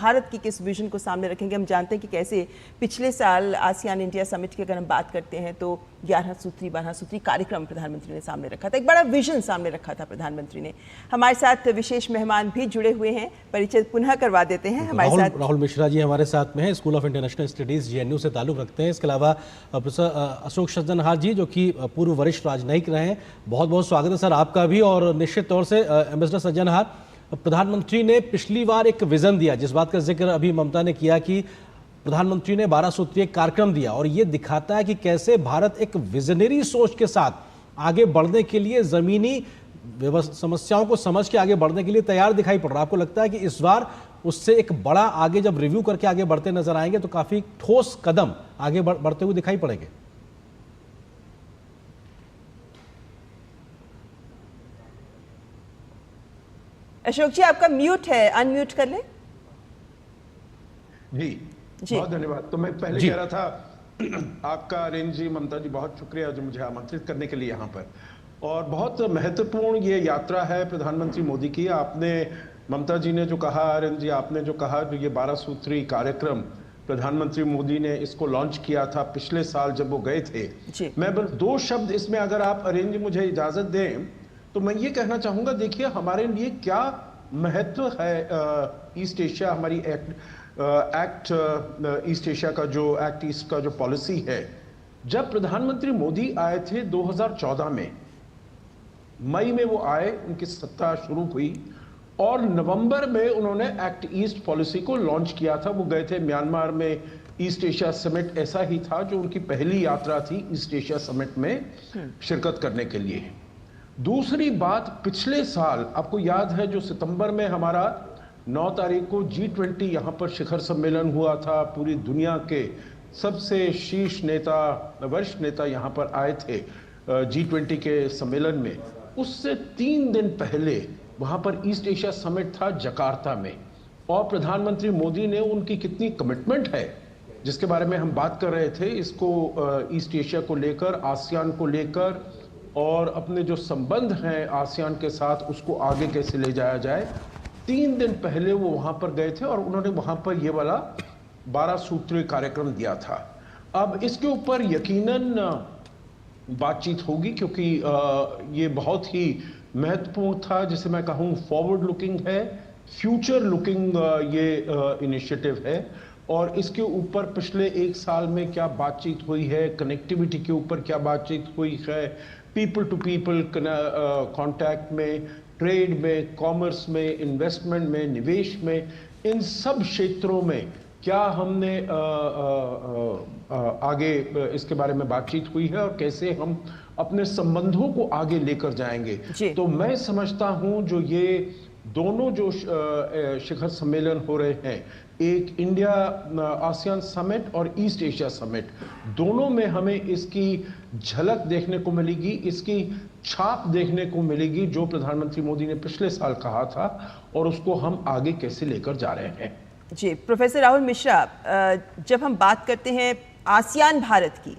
भारत की किस विजन को सामने रखेंगे। हम जानते हैं कि कैसे पिछले साल आसियान इंडिया समिट की अगर हम बात करते हैं तो 11 सूत्री 12 सूत्री कार्यक्रम प्रधानमंत्री ने सामने रखा था, एक बड़ा विजन सामने रखा था प्रधानमंत्री ने। हमारे साथ विशेष मेहमान भी जुड़े हुए हैं, परिचय पुनः करवा देते हैं। हमारे साथ राहुल मिश्रा जी हमारे साथ में हैं, school of international studies JNU से ताल्लुक रखते हैं। इसके अलावा प्रोफेसर अशोक सज्जनहार जी जो कि पूर्व वरिष्ठ राजनयिक रहे हैं। बहुत बहुत स्वागत है सर आपका भी। और निश्चित तौर से एम्बेसडर सज्जनहार, प्रधानमंत्री ने पिछली बार एक विजन दिया, जिस बात का जिक्र अभी ममता ने किया कि प्रधानमंत्री ने 12 सूत्रीय कार्यक्रम दिया, और ये दिखाता है कि कैसे भारत एक विजनरी सोच के साथ आगे बढ़ने के लिए, जमीनी समस्याओं को समझ के आगे बढ़ने के लिए तैयार दिखाई पड़ रहा है। आपको लगता है कि इस बार उससे एक बड़ा आगे जब रिव्यू करके आगे बढ़ते नजर आएंगे तो काफी ठोस कदम आगे बढ़ते हुए दिखाई पड़ेंगे? अशोक जी आपका म्यूट है, अनम्यूट कर ले। जी बहुत धन्यवाद। तो मैं पहले कह रहा था आपका रेंज जी, ममता जी बहुत शुक्रिया जो मुझे आमंत्रित करने के लिए यहाँ पर। और बहुत महत्वपूर्ण ये यात्रा है प्रधानमंत्री मोदी की। आपने, ममता जी ने जो कहा, रेंज जी आपने जो कहा, जो ये 12 सूत्री कार्यक्रम प्रधानमंत्री मोदी ने इसको लॉन्च किया था पिछले साल जब वो गए थे। मैं बस 2 शब्द इसमें अगर आप अरेंज मुझे इजाजत दें तो मैं ये कहना चाहूंगा, देखिए हमारे लिए क्या महत्व है ईस्ट एशिया, हमारी एक्ट ईस्ट एशिया का जो एक्ट ईस्ट का जो पॉलिसी है। जब प्रधानमंत्री मोदी आए थे 2014 में, मई में वो आए, उनकी सत्ता शुरू हुई और नवंबर में उन्होंने एक्ट ईस्ट पॉलिसी को लॉन्च किया था। वो गए थे म्यांमार में, ईस्ट एशिया समिट ऐसा ही था जो उनकी पहली यात्रा थी ईस्ट एशिया समिट में शिरकत करने के लिए। दूसरी बात, पिछले साल आपको याद है जो सितंबर में हमारा 9 तारीख को G20 यहाँ पर शिखर सम्मेलन हुआ था, पूरी दुनिया के सबसे शीर्ष नेता, वरिष्ठ नेता यहाँ पर आए थे G20 के सम्मेलन में। उससे 3 दिन पहले वहाँ पर ईस्ट एशिया समिट था जकार्ता में, और प्रधानमंत्री मोदी ने उनकी कितनी कमिटमेंट है जिसके बारे में हम बात कर रहे थे, इसको ईस्ट एशिया को लेकर, आसियान को लेकर, और अपने जो संबंध हैं आसियान के साथ उसको आगे कैसे ले जाया जाए। 3 दिन पहले वो वहाँ पर गए थे और उन्होंने वहाँ पर ये वाला 12 सूत्रीय कार्यक्रम दिया था। अब इसके ऊपर यकीनन बातचीत होगी क्योंकि ये बहुत ही महत्वपूर्ण था, जिसे मैं कहूँ फॉरवर्ड लुकिंग है, फ्यूचर लुकिंग ये इनिशिएटिव है। और इसके ऊपर पिछले 1 साल में क्या बातचीत हुई है, कनेक्टिविटी के ऊपर क्या बातचीत हुई है, पीपल टू पीपल कांटेक्ट में, ट्रेड में, कॉमर्स में, इन्वेस्टमेंट में, निवेश में, इन सब क्षेत्रों में क्या हमने आगे इसके बारे में बातचीत हुई है और कैसे हम अपने संबंधों को आगे लेकर जाएंगे। तो मैं समझता हूं जो ये दोनों जो शिखर सम्मेलन हो रहे हैं, एक इंडिया आसियान समिट और ईस्ट एशिया समिट, दोनों में हमें इसकी झलक देखने को मिलेगी, इसकी छाप देखने को मिलेगी जो प्रधानमंत्री मोदी ने पिछले साल कहा था, और उसको हम आगे कैसे लेकर जा रहे हैं। जी प्रोफेसर राहुल मिश्रा, जब हम बात करते हैं आसियान भारत की,